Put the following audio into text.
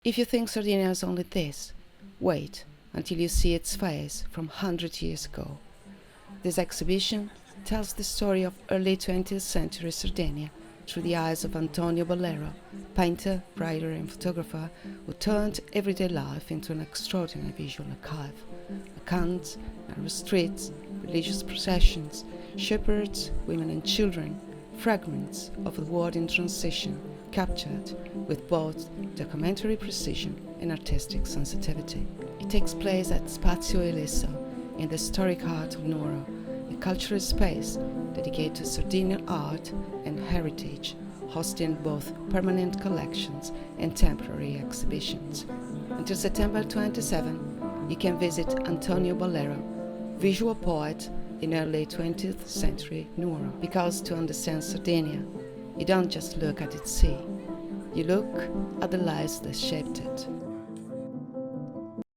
If you think Sardinia is only this, wait until you see its face from 100 years ago. This exhibition tells the story of early 20th century Sardinia through the eyes of Antonio Ballero, painter, writer and photographer who turned everyday life into an extraordinary visual archive. Accounts, narrow streets, religious processions, shepherds, women and children, fragments of the world in transition, captured with both documentary precision and artistic sensitivity. It takes place at Spazio Ilisso, in the historic heart of Nuoro, a cultural space dedicated to Sardinian art and heritage, hosting both permanent collections and temporary exhibitions. Until September 27, you can visit Antonio Ballero, visual poet in early 20th century Nuoro, because to understand Sardinia, you don't just look at its sea, you look at the lives that shaped it.